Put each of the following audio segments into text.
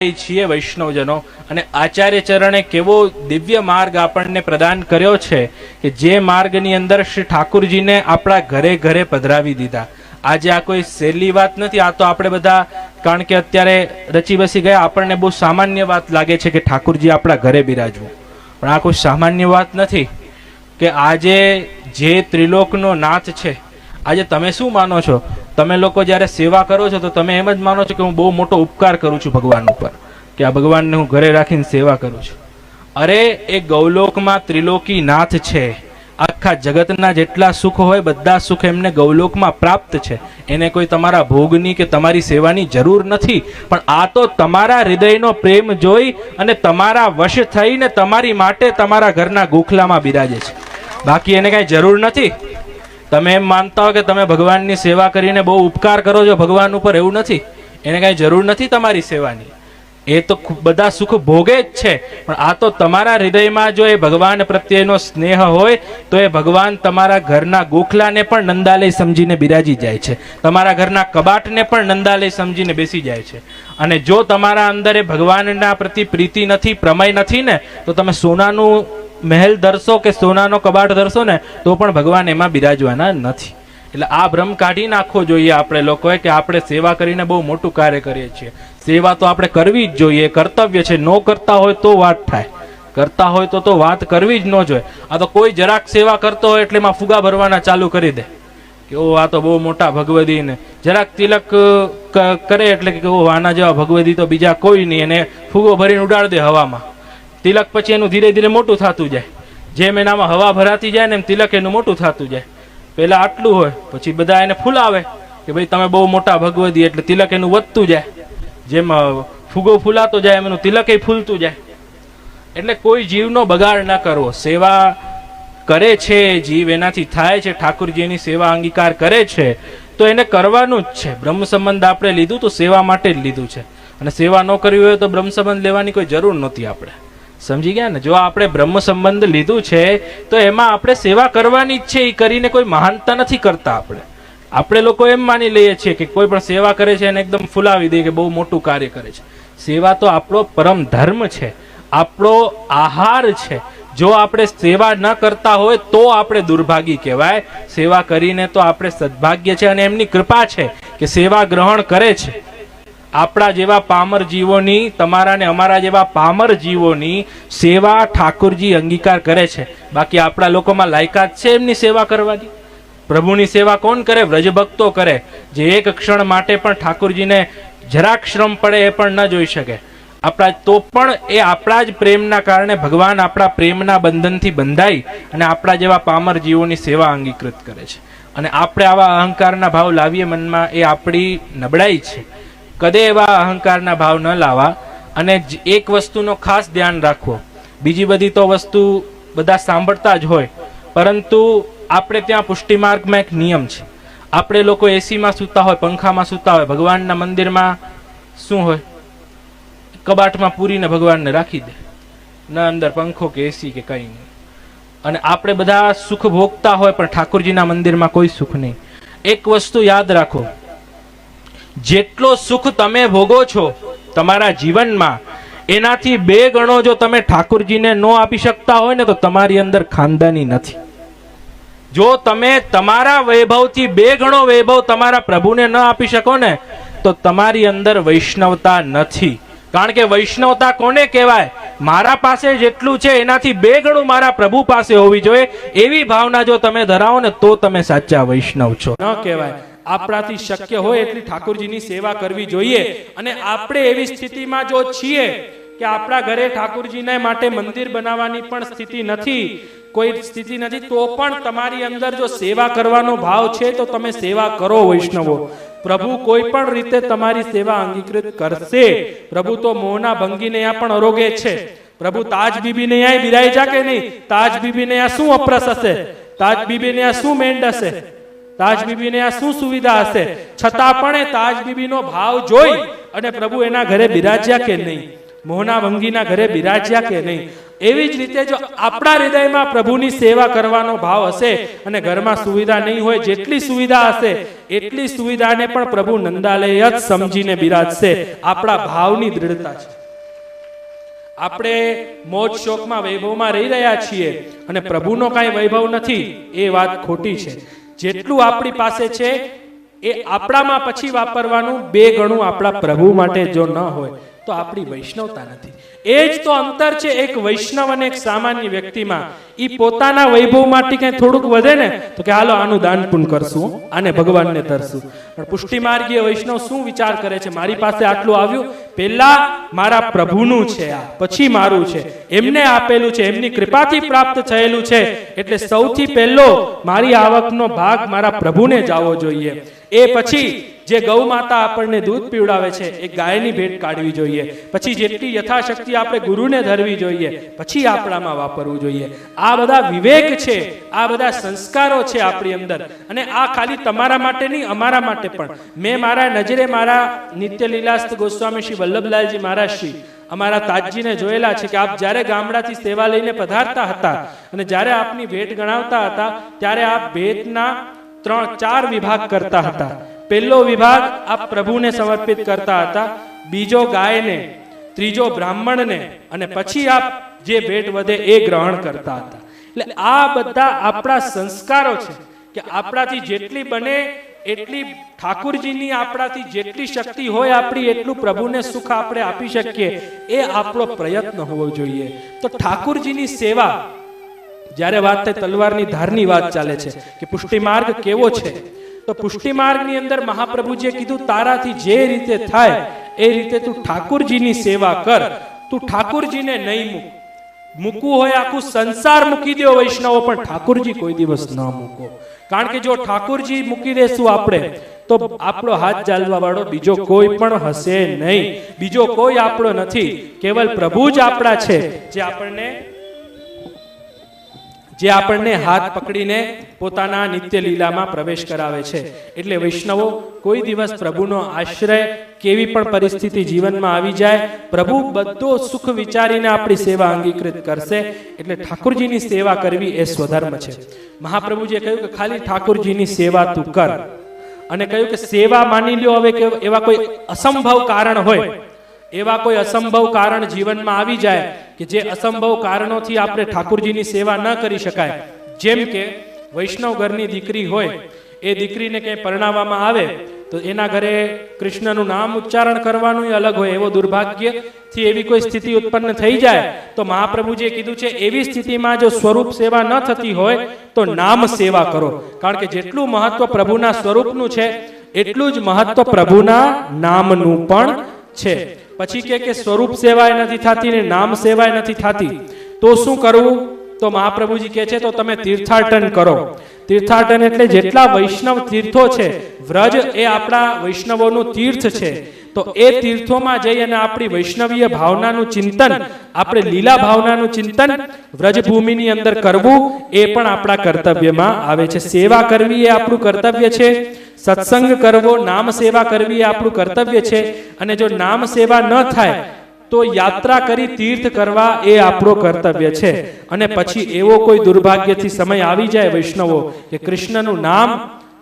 છીએ વૈષ્ણવજનો અને આચાર્ય ચરણે કેવો દિવ્ય માર્ગ આપણને પ્રદાન કર્યો છે કે જે માર્ગની અંદર શ્રી ઠાકુરજીને આપણા ઘરે ઘરે પધરાવી દીધા. આજે આ કોઈ સહેલી વાત નથી. આ તો આપણે બધા કારણ કે અત્યારે રચી બસી ગયા આપણને બહુ સામાન્ય વાત લાગે છે કે ઠાકુરજી આપણા ઘરે બિરાજવું, પણ આ કોઈ સામાન્ય વાત નથી. કે આજે જે ત્રિલોકનો નાથ છે, આજે તમે શું માનો છો? તમે લોકો જ્યારે સેવા કરો છો તો તમે એમ જ માનો છો કે હું બહુ મોટો ઉપકાર કરું છું ભગવાન ઉપર, કે આ ભગવાનને હું ઘરે રાખીને સેવા કરું છું. અરે એ ગૌલોકમાં ત્રિલોકી નાથ છે. આખા જગતના જેટલા સુખ હોય બધા સુખ એમને ગૌલોકમાં પ્રાપ્ત છે. એને કોઈ તમારા ભોગની કે તમારી સેવાની જરૂર નથી. પણ આ તો તમારા હૃદયનો પ્રેમ જોઈ અને તમારા વશ થઈને તમારી માટે તમારા ઘરના ગોખલામાં બિરાજે છે. બાકી એને કાંઈ જરૂર નથી. તમે એમ માનતા હો કે તમે ભગવાનની સેવા કરીને બહુ ઉપકાર કરો છો ભગવાન ઉપર, એવું નથી. એને કાંઈ જરૂર નથી તમારી સેવાની. એ તો બધા સુખ ભોગે જ છે. પણ આ તો તમારા હૃદયમાં જો એ ભગવાન પ્રત્યેનો સ્નેહ હોય તો એ ભગવાન તમારા ઘરના ગોખલાને પણ નંદાલય સમજીને બિરાજી જાય છે, તમારા ઘરના કબાટને પણ નંદાલય સમજીને બેસી જાય છે. અને જો તમારા અંદર એ ભગવાનના પ્રતિ પ્રીતિ નથી, પ્રમેય નથી ને, તો તમે સોનાનું મહેલ ધરશો કે સોનાનો કબાટ ધરશો ને તો પણ ભગવાન એમાં બિરાજવાના નથી. એટલે આ ભ્રમ કાઢી નાખવો જોઈએ આપણે લોકોએ કે આપણે સેવા કરીને બહુ મોટું કાર્ય કરીએ છીએ. સેવા તો આપણે કરવી જ જોઈએ, કર્તવ્ય છે. ન કરતા હોય તો વાત થાય, કરતા હોય તો વાત કરવી જ ન જોઈએ. આ તો કોઈ જરાક સેવા કરતો હોય એટલે એમાં ફુગા ભરવાના ચાલુ કરી દે કે ઓ આ તો બહુ મોટા ભગવદી ને જરાક તિલક કરે એટલે કે ઓ આના જેવા ભગવદી તો બીજા કોઈ નહીં, એને ફુગો ભરીને ઉડાડી દે હવામાં. તિલક પછી એનું ધીરે ધીરે મોટું થતું જાય. જેમ એનામાં હવા ભરાતી જાય ને એમ તિલક એનું મોટું થતું જાય. પેલા આટલું હોય, પછી બધા એને ફૂલાવે કે ભાઈ તમે બહુ મોટા ભગવદી, એટલે તિલક એનું વધતું જાય. જેમ ફુગો ફૂલાતો જાય એમ એનું તિલક ફૂલતું જાય. એટલે કોઈ જીવનો બગાડ ના કરવો. સેવા કરે છે જીવ, એનાથી થાય છે. ઠાકુરજીની સેવા અંગીકાર કરે છે તો એને કરવાનું જ છે. બ્રહ્મ સંબંધ આપણે લીધું તો સેવા માટે જ લીધું છે. અને સેવા ન કરવી હોય તો બ્રહ્મ સંબંધ લેવાની કોઈ જરૂર નહોતી. આપણે સમજી ગયા ને? જો આપણે બ્રહ્મ સંબંધ લીધું છે તો એમાં આપણે સેવા કરવાની જ છે. એ કરીને કોઈ મહાનતા નથી કરતા. આપણે લોકો એમ માની લઈએ છીએ કે કોઈ પણ સેવા કરે છે એને એકદમ ફુલાવી દે કે બહુ મોટું કાર્ય કરે છે. સેવા તો આપણો પરમ ધર્મ છે, આપણો આહાર છે. જો આપણે સેવા ન કરતા હોય તો આપણે દુર્ભાગી કહેવાય. સેવા કરીને તો આપણે સદભાગ્ય છે અને એમની કૃપા છે કે સેવા ગ્રહણ કરે છે. આપણા જેવા પામર જીવોની, તમારા ને અમારા જેવા પામર જીવોની સેવા ઠાકુરજી અંગીકાર કરે છે. બાકી આપણા લોકોમાં લાયકાત છે એમની સેવા કરવાની? પ્રભુની સેવા કોણ કરે? વ્રજભક્તો કરે, જે એક ક્ષણ માટે પણ ઠાકુરજીને જરાક શ્રમ પડે એ પણ ન જોઈ શકે. આપણા તો પણ એ આપણા જ પ્રેમના કારણે ભગવાન આપણા પ્રેમના બંધનથી બંધાઈ અને આપણા જેવા પામર જીવોની સેવા અંગીકૃત કરે છે. અને આપણે આવા અહંકારના ભાવ લાવીએ મનમાં, એ આપણી નબળાઈ છે. કદે એવા અહંકારના ભાવ ન લાવવા. અને એક વસ્તુનો ખાસ ધ્યાન રાખવો. બીજી બધી તો વસ્તુ બધા સાંભળતા જ હોય, પરંતુ આપણે ત્યાં પુષ્ટિમાર્ગમાં એક નિયમ છે. આપણે લોકો એસીમાં સૂતા હોય, પંખામાં સૂતા હોય, ભગવાનના મંદિરમાં શું હોય? કબાટમાં પૂરીને ભગવાનને રાખી દે, ન અંદર પંખો કે એસી કે કંઈ નહીં. અને આપણે બધા સુખ ભોગતા હોય પણ ઠાકોરજીના મંદિરમાં કોઈ સુખ નહીં. એક વસ્તુ યાદ રાખો, જેટલો સુખ તમે ભોગો છો તમારા જીવનમાં, એનાથી 2 ગણો જો તમે ઠાકુરજીને ન આપી શકતા હોય ને તો તમારી અંદર ખાનદાની નથી. જો તમે તમારા વૈભવથી 2 ગણો વૈભવ તમારા પ્રભુને ન આપી શકો ને તો તમારી અંદર વૈષ્ણવતા નથી. કારણ કે વૈષ્ણવતા કોને કહેવાય? મારા પાસે જેટલું છે એનાથી 2 ગણું મારા પ્રભુ પાસે હોવી જોઈએ. એવી ભાવના જો તમે ધરાવો ને તો તમે સાચા વૈષ્ણવ છો. ન કહેવાય. આપણાથી શક્ય હોય એટલી ઠાકુરજીની સેવા કરવી જોઈએ. અને આપણે એવી સ્થિતિમાં જો છીએ કે આપણા ઘરે ઠાકુરજીને માટે મંદિર બનાવવાની પણ સ્થિતિ નથી, કોઈ સ્થિતિ નથી, તો પણ તમારી અંદર જો સેવા કરવાનો ભાવ છે તો તમે સેવા કરો વૈષ્ણવો. પ્રભુ કોઈ પણ રીતે તમારી સેવા અંગીકૃત કરશે. પ્રભુ તો મોહના ભંગીને ત્યાં પણ અરોગે છે. પ્રભુ તાજ બીબીને ત્યાં બિરાઈ જા કે નહીં? તાજ બીબીને ત્યાં શું અપ્રસ હશે? તાજ બીબીને ત્યાં શું મેંડ હશે? તાજ બીબીને આ શું સુવિધા હશે? છતાં પણ એ તાજ બીબીનો ભાવ જોઈ અને પ્રભુ એના ઘરે બિરાજ્યા કે નહીં? મોહના ભંગીના ઘરે બિરાજ્યા કે નહીં? એવી જ રીતે જો આપણા હૃદયમાં પ્રભુની સેવા કરવાનો ભાવ હશે અને ઘરમાં સુવિધા નહીં હોય, જેટલી સુવિધા હશે એટલી સુવિધાને પણ પ્રભુ નંદાલય જ સમજીને બિરાજશે. આપણા ભાવની દૃઢતા છે. આપણે મોજ શોખમાં વૈભવમાં રહી રહ્યા છીએ અને પ્રભુનો કાંઈ વૈભવ નથી, એ વાત ખોટી છે. જેટલું આપણી પાસે છે એ આપણામાં પછી વાપરવાનું 2 ગણું આપણા પ્રભુ માટે જો ન હોય તો આપણી વૈષ્ણવતા નથી. એ જ તો અંતર છે એક વૈષ્ણવ અને એક સામાન્ય વ્યક્તિમાં. ઈ પોતાના વૈભવ માટે કઈ થોડુંક વધે ને તો કે હાલો આનું દાન પુણ્ય કરશું, આને ભગવાનને ધરશું. પણ પુષ્ટિ માર્ગીય વૈષ્ણવ શું વિચાર કરે છે? મારી પાસે આટલું આવ્યું, પહેલા મારા પ્રભુનું છે, આ પછી મારું છે, એમને આપેલું છે, એમની કૃપાથી પ્રાપ્ત થયેલું છે, એટલે સૌથી પહેલો મારી આવકનો ભાગ મારા પ્રભુને જ આવવો જોઈએ. એ પછી જે ગૌ માતા આપણને દૂધ પીવડાવે છે એ ગાયની ભેટ કાઢવી જોઈએ. પછી જેટલી યથાશક્તિ આપણે ગુરુને ધરવી જોઈએ, પછી આપણામાં વાપરવું જોઈએ. આ બધા વિવેક છે, આ બધા સંસ્કારો છે આપણી અંદર. અને આ ખાલી તમારા માટે નહીં, અમારા માટે પણ. મેં મારા નજરે મારા નિત્ય લીલાસ્ત ગોસ્વામી શ્રી વલ્લભલાલજી મહારાજ શ્રી અમારા તાજજીને જોયેલા છે કે આપ જ્યારે ગામડાથી સેવા લઈને પધારતા હતા અને જ્યારે આપની ભેટ ગણાવતા હતા ત્યારે આપ ભેટના 3-4 વિભાગ કરતા હતા. પહેલો વિભાગ આપ પ્રભુને સમર્પિત કરતા હતા, બીજો ગાયને, ત્રીજો બ્રાહ્મણને, અને પછી આપ જે ભેટ વધે એ ગ્રહણ કરતા હતા. એટલે આ બધા આપણા સંસ્કારો છે કે આપણાથી જેટલી બને એટલી ઠાકુરજીની, આપણાથી જેટલી શક્તિ હોય આપણી એટલું પ્રભુને સુખ આપણે આપી શકીએ, એ આપણો પ્રયત્ન હોવો જોઈએ. તો ઠાકુરજીની સેવા, જ્યારે વાત થાય તલવારની ધારની વાત ચાલે છે કે પુષ્ટિ માર્ગ કેવો છે, તો પુષ્ટિ માર્ગની અંદર મહાપ્રભુજીએ કીધું તારાથી જે રીતે થાય એ રીતે તું ઠાકુરજીની સેવા કર. તું ઠાકુરજીને નહીં મૂકવું હોય આખું સંસાર મૂકી દો વૈષ્ણવો, પણ ઠાકુરજી કોઈ દિવસ ન મૂકો. કારણ કે જો ઠાકુરજી મૂકી દેશું આપણે તો આપણો હાથ ચાલવા વાળો બીજો કોઈ પણ હશે નહીં. બીજો કોઈ આપણો નથી, કેવલ પ્રભુ જ આપણા છે, જે આપણને હાથ પકડીને પોતાના નિત્ય લીલામાં પ્રવેશ કરાવે છે. એટલે વૈષ્ણવો, કોઈ દિવસ પ્રભુનો આશ્રય કેવી પણ પરિસ્થિતિ જીવનમાં આવી જાય, પ્રભુ બધો સુખ વિચારીને આપણી સેવા અંગીકૃત કરશે. એટલે ઠાકુરજીની સેવા કરવી એ સ્વધર્મ છે. મહાપ્રભુજીએ કહ્યું કે ખાલી ઠાકુરજીની સેવા તું કર, અને કહ્યું કે સેવા માની લ્યો હવે કે એવા કોઈ અસંભવ કારણ હોય, એવા કોઈ અસંભવ કારણ જીવનમાં આવી જાય કે જે અસંભવ કારણોથી આપણે ઠાકુરજીની સેવા ન કરી શકાય. જેમ કે વૈષ્ણવ ઘરની દીકરી હોય, એ દીકરીને ક્યાંય પરણાવવામાં આવે તો એના ઘરે કૃષ્ણનું નામ ઉચ્ચારણ કરવાનું અલગ હોય, એવો દુર્ભાગ્યથી એવી કોઈ સ્થિતિ ઉત્પન્ન થઈ જાય તો મહાપ્રભુજીએ કીધું છે એવી સ્થિતિમાં જો સ્વરૂપ સેવા ન થતી હોય તો નામ સેવા કરો. કારણ કે જેટલું મહત્વ પ્રભુના સ્વરૂપનું છે એટલું જ મહત્વ પ્રભુના નામનું પણ છે. પછી કે સ્વરૂપ સેવાય નથી થતી ને નામ સેવાય નથી થતી, તો શું કરવું? તો મહાપ્રભુજી કહે છે તો તમે તીર્થાટન કરો. તીર્થાટન એટલે જેટલા વૈષ્ણવ તીર્થો છે, વ્રજ એ આપણા વૈષ્ણવોનું તીર્થ છે, તો એ તીર્થોમાં જઈ અને આપણી વૈષ્ણવીય ભાવનાનું ચિંતન, આપણે લીલા ભાવનાનું ચિંતન વ્રજભૂમિની અંદર કરવું એ પણ આપણા કર્તવ્યમાં આવે છે. સેવા કરવી એ આપણું કર્તવ્ય છે, સત્સંગ કરવો, નામ સેવા કરવી એ આપણું કર્તવ્ય છે. અને જો નામ સેવા ન થાય તો યાત્રા કરી તીર્થ કરવા એ આપણો કર્તવ્ય છે. અને પછી એવો કોઈ દુર્ભાગ્યથી સમય આવી જાય વૈષ્ણવો કે કૃષ્ણનું નામ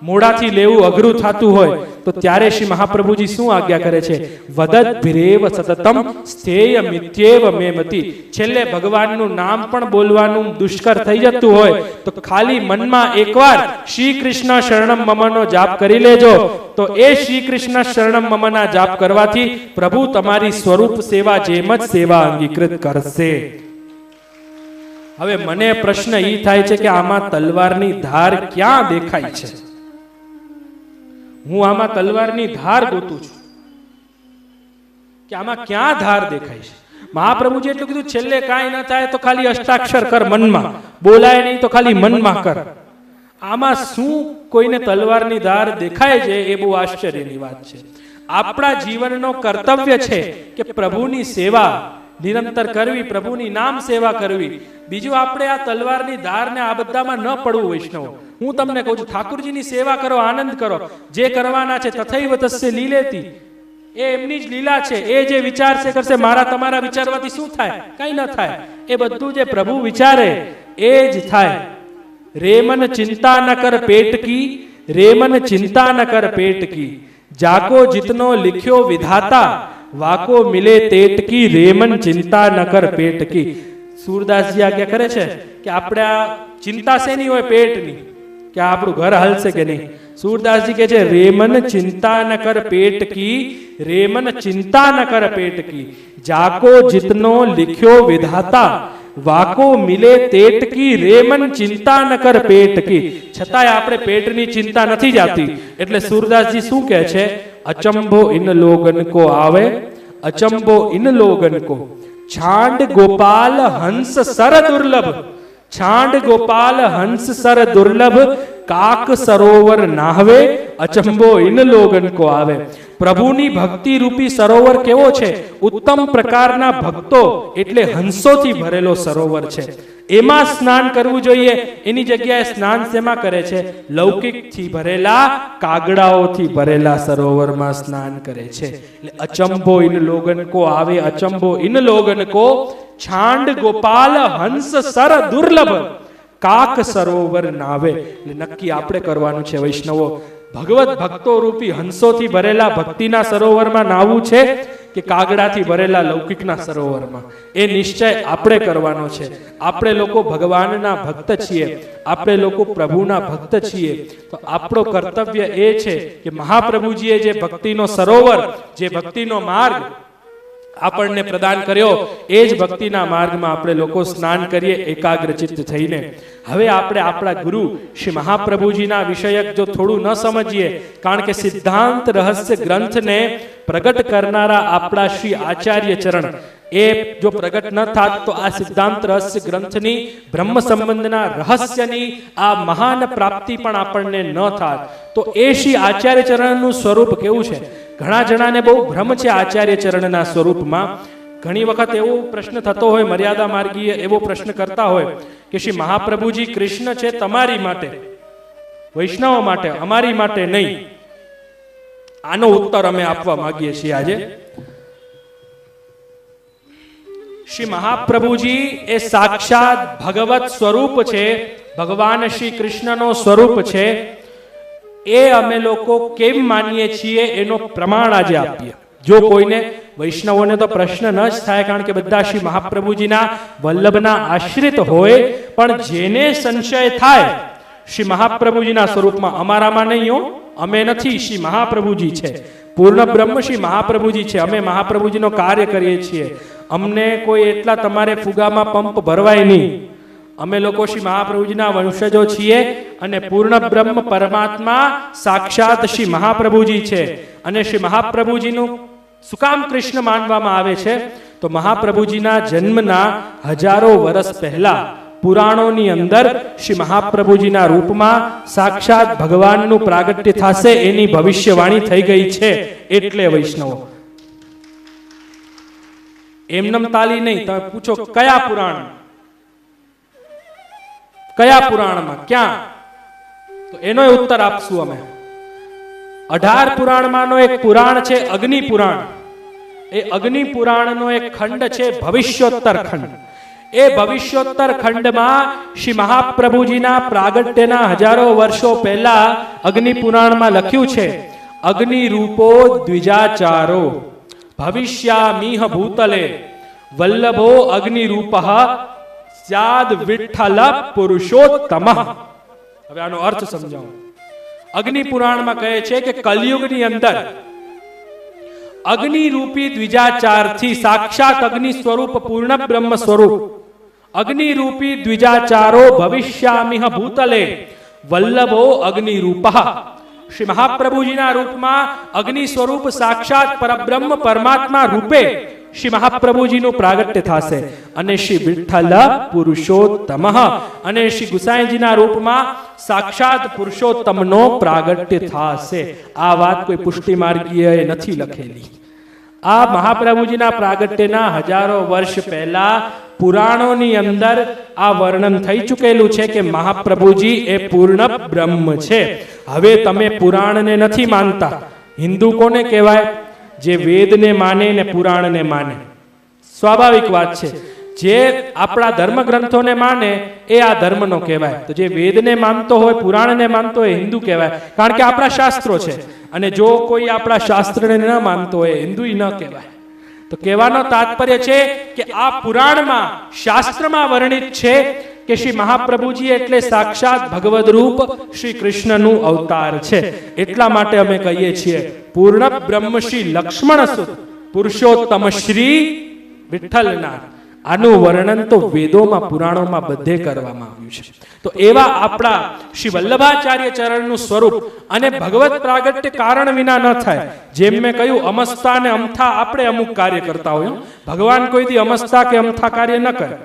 મોડાથી લેવું અઘરું થતું હોય તો ત્યારે શ્રી મહાપ્રભુજી શું આજ્ઞા કરે છે? વદત ભિરેવ સતતમ સ્થેય મિત્યેવ મેમતિ. છેલ્લે ભગવાનનું નામ પણ બોલવાનું દુષ્કર થઈ જતું હોય તો ખાલી મનમાં એકવાર શ્રી કૃષ્ણ શરણમ મમનો જાપ કરી લેજો, તો એ શ્રી કૃષ્ણ શરણમ મમના જાપ કરવાથી પ્રભુ તમારી સ્વરૂપ સેવા જેમ જ સેવા અંગીકૃત કરશે. હવે મને પ્રશ્ન એ થાય છે કે આમાં તલવારની ધાર ક્યાં દેખાય છે? હું આમાં તલવારની ધાર ગોતું છું કે આમાં ક્યાં ધાર દેખાય છે. મહાપ્રભુજી એટલું કીધું છેલ્લે કાંઈ ન થાય તો ખાલી અષ્ટાક્ષર કર મનમાં, બોલાય નહીં તો ખાલી મનમાં કર. આમાં શું કોઈને તલવારની ધાર દેખાય છે? એ બહુ આશ્ચર્યની વાત છે. આપણા જીવનનો કર્તવ્ય છે કે પ્રભુની સેવા નિરંતર કરવી, પ્રભુની નામ સેવા કરવી. બીજું આપણે આ તલવારની ધારને આ બધામાં ન પડવું. વૈષ્ણવ, હું તમને કહું છું ઠાકુરજીની સેવા કરો, આનંદ કરો, જે કરવાના છે તથૈવ તસ્ય લીલેતી. એ એમની જ લીલા છે. એ જે વિચારશે કરશે, મારા તમારા વિચારવાથી શું થાય? કઈ ન થાય. એ બધું જે પ્રભુ વિચારે એ જ થાય. રેમન ચિંતા ન કર પેટ કી, રેમન ચિંતા ન કર પેટ કી, જાકો જીતનો लिख्यो विधाता, वाको मिले तेट की, रेमन चिंता न कर पेट की. सूरदासजी आज्ञा करे છે કે આપણે આ ચિંતા શેની હોય? પેટની, કે આપણું ઘર હાલશે કે નહીં. सूरदासजी કહે છે રેમન ચિંતા ન કર પેટ કી, રેમન ચિંતા ન કર પેટ કી, જાકો જીતનો लिख्यो विधाता, વાકો મિલે તેટ કી, રેમન ચિંતા ન કર પેટ કી. છતાંય આપણે પેટની ચિંતા નથી જાતી. એટલે सूरदासजी શું કહે છે? अचंभो इन लोगन को आवे, अचंभो इन लोगन को, छांड गोपाल हंस सर दुर्लभ, छांड गोपाल हंस सर दुर्लभ, काक सरोवर नाहवे, अचंभो इन लोगन को आवे. પ્રભુની ભક્તિ રૂપી સરોવર કેવો છે? ઉત્તમ પ્રકારના ભક્તો એટલે હંસોથી ભરેલો સરોવર છે. એમાં સ્નાન કરવું જોઈએ. એની જગ્યાએ સ્નાન શેમાં કરે છે? લૌકિકથી ભરેલા, કાગડાઓથી ભરેલા સરોવરમાં સ્નાન કરે છે. એટલે અચંભો ઇન લોગન કો આવે, અચંભો ઇન લોગન કો, છાંડ ગોપાલ હંસ સર દુર્લભ, કાક સરોવર નાવે. એટલે નક્કી આપણે કરવાનું છે વૈષ્ણવો, ભગવત ભક્તો રૂપી હંસોથી ભરેલા ભક્તિના સરોવરમાં નાવું છે કે કાગડાથી ભરેલા લૌકિકના સરોવરમાં? એ નિશ્ચય આપણે કરવાનો છે. આપણે લોકો ભગવાનના ભક્ત છીએ, આપણે લોકો પ્રભુના ભક્ત છીએ. તો આપણો કર્તવ્ય એ છે કે મહાપ્રભુજીએ જે ભક્તિનો સરોવર, જે ભક્તિનો માર્ગ આપણને પ્રદાન કર્યો, એ જ ભક્તિના માર્ગમાં આપણે લોકો સ્નાન કરીએ એકાગ્રચિત્ત થઈને. હવે આપણે આપણા ગુરુ શ્રી મહાપ્રભુજીના વિષયક જો થોડું ન સમજીએ, કારણ કે સિદ્ધાંત રહસ્ય ગ્રંથને પ્રગટ કરનારા આપણા શ્રી આચાર્ય ચરણ એ જો પ્રગટ ન થાત તો આ સિદ્ધાંત રહસ્ય ગ્રંથની બ્રહ્મ સંબંધના રહસ્યની આ મહાન પ્રાપ્તિ પણ આપણને ન થાત. તો એ શ્રી આચાર્ય ચરણનું સ્વરૂપ કેવું છે? ઘણા જણાને બહુ ભ્રમ છે આચાર્ય ચરણના સ્વરૂપમાં. ઘણી વખત એવો પ્રશ્ન થતો હોય, મર્યાદા માર્ગીય એવો પ્રશ્ન કરતા હોય કે શ્રી મહાપ્રભુજી કૃષ્ણ છે તમારી માટે, વૈષ્ણવ માટે, અમારી માટે નહીં. આનો ઉત્તર અમે આપવા માંગીએ છીએ આજે. શ્રી મહાપ્રભુજી એ સાક્ષાત ભગવત સ્વરૂપ છે, ભગવાન શ્રી કૃષ્ણનો સ્વરૂપ છે. એ અમે લોકો કેમ માનીએ છીએ એનો પ્રમાણ આજે આપીએ. જો કોઈને વૈષ્ણવોને તો પ્રશ્ન ન જ થાય, કારણ કે બધા શ્રી મહાપ્રભુજીના વલ્લભના આશ્રિત હોય, પણ જેને સંશય થાય શ્રી મહાપ્રભુજીના સ્વરૂપમાં, અમારામાં નહીં હો, અમે નથી, શ્રી મહાપ્રભુજી છે, પૂર્ણ બ્રહ્મ શ્રી મહાપ્રભુજી છે, અમે મહાપ્રભુજીનો કાર્ય કરીએ છીએ, અમને કોઈ એટલા તમારે ફુગામાં પંપ ભરવાય નહીં. અમે લોકો શ્રી મહાપ્રભુજીના વંશજો છીએ અને પૂર્ણ બ્રહ્મ પરમાત્મા સાક્ષાત શ્રી મહાપ્રભુજી છે. અને શ્રી મહાપ્રભુજીનું શું કામ કૃષ્ણ માનવામાં આવે છે? તો મહાપ્રભુજીના જન્મના હજારો વર્ષ પહેલા પુરાણોની અંદર શ્રી મહાપ્રભુજીના રૂપમાં સાક્ષાત ભગવાનનું પ્રાગટ્ય થશે એની ભવિષ્યવાણી થઈ ગઈ છે. એટલે વૈષ્ણવો એમનમ તાલી નહીં, તમે પૂછો કયા પુરાણ, કયા પુરાણમાં, ક્યાં? તો એનો ઉત્તર આપશું અમે. 18 પુરાણમાંનો એક પુરાણ છે અગ્નિ પુરાણ. એ અગ્નિ પુરાણનો એક ખંડ છે ભવિષ્યોત્તર ખંડ. એ ભવિષ્યોત્તર ખંડમાં શ્રી મહાપ્રભુજીના પ્રાગટ્યના હજારો વર્ષો પહેલા અગ્નિ પુરાણમાં લખ્યું છે, અગ્નિ રૂપો દ્વિજાચારો ભવિષ્યામિહ ભૂતલે વલ્લભો અગ્નિ રૂપઃ સ્યાદ વિઠ્ઠલ પુરુષોત્તમ. હવે આનો અર્થ સમજાવું. અગ્નિ પુરાણમાં કહે છે કે કલયુગની અંદર અગ્નિ રૂપી દ્વિજાચારથી સાક્ષાત અગ્નિ સ્વરૂપ પૂર્ણ બ્રહ્મ સ્વરૂપ અગ્નિ રૂપી દ્વિજાચારો ભવિષ્યામિહ ભૂતલે વલ્લભો અગ્નિ રૂપઃ. શ્રી મહાપ્રભુજીના રૂપમાં અગ્નિ સ્વરૂપ સાક્ષાત પરબ્રહ્મ પરમાત્મા રૂપે શ્રી મહાપ્રભુજીનું પ્રાગટ્ય થશે. અને શ્રી વિઠ્ઠલ પુરુષોત્તમ અને શ્રી ગુસાઈજીના રૂપમાં સાક્ષાત પુરુષોત્તમનો પ્રાગટ્ય થશે. આ વાત કોઈ પુષ્ટિ માર્ગીય નથી લખેલી. આ મહાપ્રભુજીના પ્રાગટ્યના હજારો વર્ષ પહેલા પુરાણોની અંદર આ વર્ણન થઈ ચૂકેલું છે કે મહાપ્રભુજી એ પૂર્ણ બ્રહ્મ છે. હવે તમે પુરાણને નથી માનતા. હિન્દુ કોને કહેવાય? જે વેદને માને ને પુરાણને માને. સ્વાભાવિક વાત છે, જે આપણા ધર્મ ગ્રંથોને માને એ આ ધર્મનો કહેવાય. તો જે વેદને માનતો હોય, પુરાણને માનતો હોય, હિન્દુ કહેવાય, કારણ કે આપણા શાસ્ત્રો છે. અને જો કોઈ આપણા શાસ્ત્રને ન માનતો હોય, હિન્દુ ન કહેવાય. તો કહેવાનો તાત્પર્ય છે કે આ પુરાણમાં, શાસ્ત્રમાં વર્ણિત છે કે શ્રી મહાપ્રભુજી એટલે સાક્ષાત ભગવદ રૂપ શ્રી કૃષ્ણનું અવતાર છે. એટલા માટે અમે કહીએ છીએ પૂર્ણ બ્રહ્મ શ્રી લક્ષ્મણ સુત પુરુષોત્તમ શ્રી વિઠ્ઠલનાથ. આનું વર્ણન તો વેદોમાં, પુરાણોમાં બધે કરવામાં આવ્યું છે. તો એવા આપણા શ્રી વલ્લભાચાર્ય ચરણનું સ્વરૂપ અને ભગવત પ્રાગટ્ય કારણ વિના ન થાય. જેમ મેં કહ્યું, અમસ્તા અને અમથા આપણે અમુક કાર્ય કરતા હોય, ભગવાન કોઈ દી અમસ્તા કે અમથા કાર્ય ન કરે.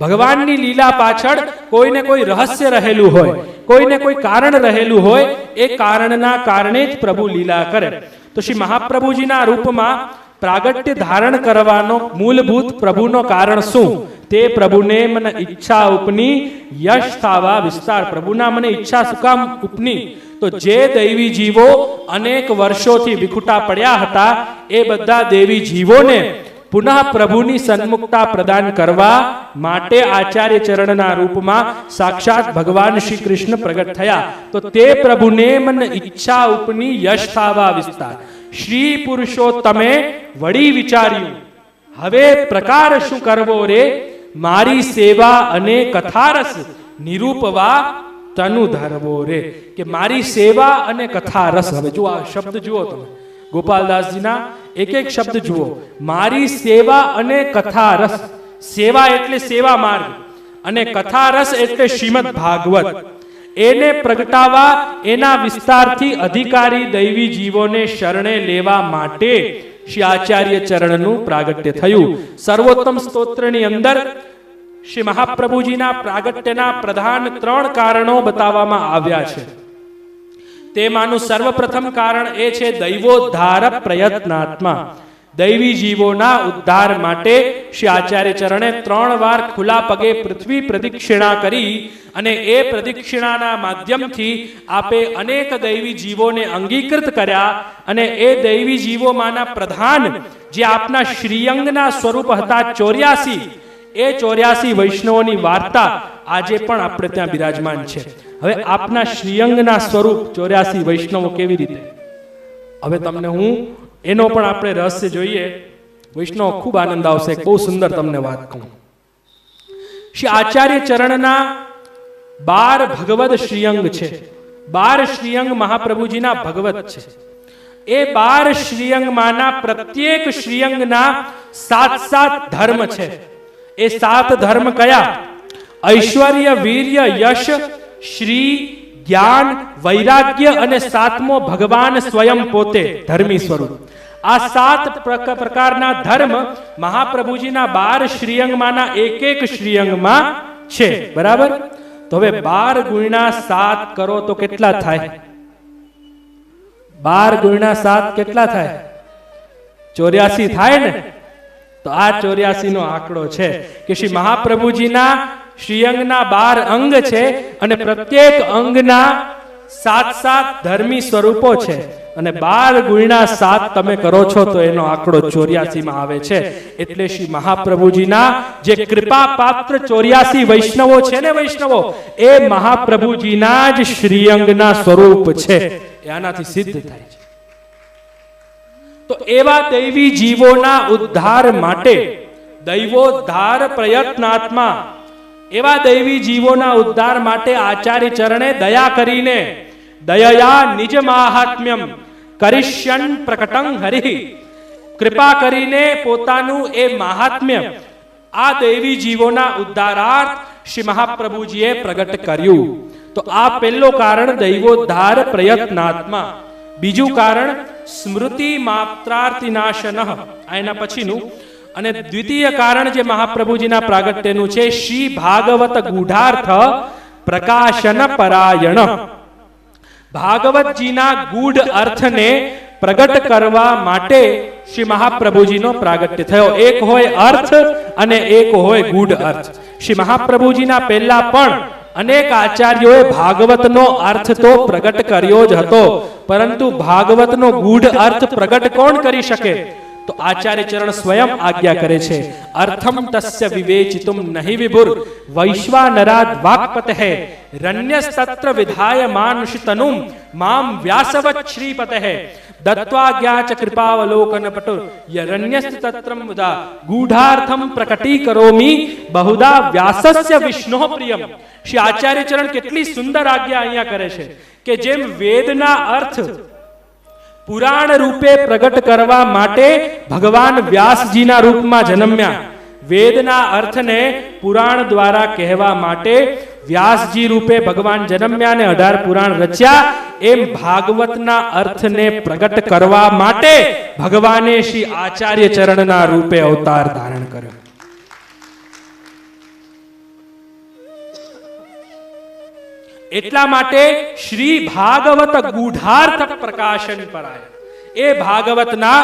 ભગવાનની લીલા પાછળ કોઈને કોઈ રહસ્ય રહેલું હોય, કોઈને કોઈ કારણ રહેલું હોય, એ કારણના કારણે જ પ્રભુ લીલા કરે. તો શ્રી મહાપ્રભુજીના રૂપમાં પ્રાગટ્ય ધારણ કરવાનો મૂળભૂત પ્રભુનો કારણ શું? તે પ્રભુને મને ઈચ્છા ઉપની યશ થાવા વિસ્તાર. પ્રભુના મને ઈચ્છા શું કામ ઉપની? તો જે દૈવી જીવો અનેક વર્ષોથી વિખુટા પડ્યા હતા, એ બધા દેવી જીવોને પુનઃ પ્રભુની સન્મુખતા પ્રદાન કરવા માટે આચાર્ય ચરણના રૂપમાં સાક્ષાત ભગવાન શ્રી કૃષ્ણ પ્રગટ થયા. તો તે પ્રભુને મને ઈચ્છા ઉપની યશ થાવા વિસ્તાર. શ્રી પુરુષોત્તમે વળી વિચાર્યું, હવે પ્રકાર શું કરવો રે? મારી સેવા અને કથારસ નિરૂપવા તનુ ધરવો રે. કે મારી સેવા અને કથારસ. હવે જુઓ આ શબ્દ જુઓ તમે, ગોપાલદાસજીના એક એક શબ્દ જુઓ. મારી સેવા અને કથારસ. સેવા એટલે સેવા માર્ગ, અને કથારસ એટલે શ્રીમદ ભાગવત. એને પ્રગટાવવા, એના વિસ્તારથી અધિકારી દૈવી જીવોને શરણે લેવા માટે શ્રી આચાર્ય ચરણનું પ્રાગટ્ય થયું. સર્વોત્તમ સ્તોત્રની અંદર શ્રી મહાપ્રભુજીના પ્રાગટ્યના પ્રધાન 3 કારણો બતાવવામાં આવ્યા છે. તેમાંનું સર્વપ્રથમ કારણ એ છે દૈવોદ્ધાર પ્રયત્નાત્મા. દૈવી જીવોના ઉદ્ધાર માટે શ્રી આચાર્ય ચરણે 3 વાર ખુલ્લા પગે પૃથ્વી પ્રદક્ષિણા કરી, અને એ પ્રદક્ષિણાના માધ્યમથી આપે અનેક દૈવી જીવોને અંગીકૃત કર્યા. અને એ દૈવી જીવોમાંના પ્રધાન જે આપના શ્રીઅંગના સ્વરૂપ હતા 84, એ 84 વૈષ્ણવોની વાર્તા આજે પણ આપણે ત્યાં બિરાજમાન છે. હવે આપના શ્રીઅંગના સ્વરૂપ 84 વૈષ્ણવો કેવી રીતે? હવે તમને હું એનો પણ આપણે રહસ્ય જોઈએ. વૈષ્ણવ ખૂબ આનંદ આવશે. બહુ સુંદર તમને વાત કહું. શ્રી આચાર્ય ચરણના 12 ભગવદ શ્રીઅંગ છે. 12 શ્રીઅંગ મહાપ્રભુજીના ભગવત છે. એ 12 શ્રીઅંગમાંના પ્રત્યેક શ્રીઅંગના 7 ધર્મ છે. એ 7 ધર્મ કયા? ઐશ્વર્ય, વીર્ય, યશ, શ્રી, જ્ઞાન, વૈરાગ્ય અને 7મો ભગવાન સ્વયં પોતે ધર્મી સ્વરૂપ. આ 7 પ્રકારના ધર્મ મહાપ્રભુજીના 12 શ્રીઅંગમાંના એક શ્રીઅંગમાં છે. બરાબર? તો હવે 12 ગુણ્યા 7 કરો તો કેટલા થાય? 12 ગુણ્યા 7 કેટલા થાય? 84 થાય ને? તો આ 84 નો આંકડો છે કે શ્રી મહાપ્રભુજીના શ્રીઅંગના 12 અંગ છે, અને પ્રત્યેક અંગના 7 ધર્મી સ્વરૂપો છે. અને 12 ગુણ્યા 7 તમે કરો છો તો એનો આંકડો 84 માં આવે છે. એટલે શ્રી મહાપ્રભુજીના જે કૃપા પાત્ર 84 વૈષ્ણવો છે ને, વૈષ્ણવો એ મહાપ્રભુજીના જ શ્રીઅંગના સ્વરૂપ છે. આનાથી સિદ્ધ થાય છે. તો એવા દૈવી જીવોના ઉદ્ધાર માટે દૈવોદ્ધાર પ્રયત્નાત્મા, એવા દૈવી જીવોના ઉદ્ધાર માટે આચાર્ય ચરણે દયા કરીને, દયા નિજ માહાત્મ્યમ કરિષ્યન પ્રકટં હરિ, કૃપા કરીને પોતાનું એ મહાત્મ્ય આ દૈવી જીવોના ઉદ્ધારાર્થ શ્રી મહાપ્રભુજીએ પ્રગટ કર્યું. તો આ પહેલો કારણ દૈવોદ્ધાર પ્રયત્નાત્મા. બીજું કારણ સ્મૃતિ માત્રાર્તિનાશન, એના પછીનું. અને દ્વિતીય કારણ જે મહાપ્રભુજીના પ્રાગટ્યનું છે, શ્રી ભાગવત ગૂઢાર્થ પ્રકાશન પરાયણ. ભાગવતજીના ગૂઢ અર્થને પ્રગટ કરવા માટે શ્રી મહાપ્રભુજીનો પ્રાગટ્ય થયો. એક હોય અર્થ અને એક હોય ગૂઢ અર્થ. શ્રી મહાપ્રભુજીના પહેલા પણ અનેક આચાર્યોએ ભાગવતનો અર્થ તો પ્રગટ કર્યો જ હતો, પરંતુ ભાગવતનો ગૂઢ અર્થ પ્રગટ કોણ કરી શકે? તો આચાર્ય ચરણ સ્વયં આજ્ઞા કરે છે, અર્થમ તસ્ય વિવેચિતુમ નહીં વિભુર વૈશ્વાનરાદ વાક્પતઃ રણ્યસ્તત્ર વિધાય માનુષિતનુમ મામ વ્યાસવત શ્રીપતઃ દત્વાજ્ઞા ચ કૃપાવલોકન પટુર યરણ્યસ્તત્રમ વદા ગૂઢાર્થમ પ્રકટીકરોમી બહુધા વ્યાસસ્ય વિષ્ણોઃ પ્રિયમ. શ્રી આચાર્ય ચરણ કેટલી સુંદર આજ્ઞા અહીંયા કરે છે કે જેમ વેદના અર્થ પુરાણ રૂપે પ્રગટ કરવા માટે ભગવાન વ્યાસજીના રૂપમાં જન્મ્યા, વેદના અર્થને પુરાણ દ્વારા કહેવા માટે વ્યાસજી રૂપે ભગવાન જન્મ્યા ને 18 પુરાણ રચ્યા, એમ ભાગવતના અર્થને પ્રગટ કરવા માટે ભગવાને શ્રી આચાર્ય ચરણના રૂપે અવતાર ધારણ કર્યો. એટલા માટે શ્રી ભાગવત ગૂઢાર્થ પ્રકાશન પરાય, એ ભાગવતના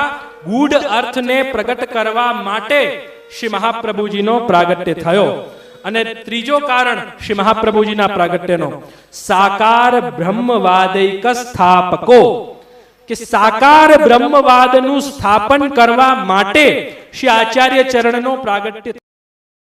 ગૂઢ અર્થને પ્રગટ કરવા માટે શ્રી મહાપ્રભુજીનો પ્રાગટ્ય થયો. અને ત્રીજો કારણ શ્રી મહાપ્રભુજીના પ્રાગટ્યનો સાકાર બ્રહ્મવાદૈક સ્થાપકો, કે સાકાર બ્રહ્મવાદનું સ્થાપન કરવા માટે શ્રી આચાર્ય ચરણનો પ્રાગટ્ય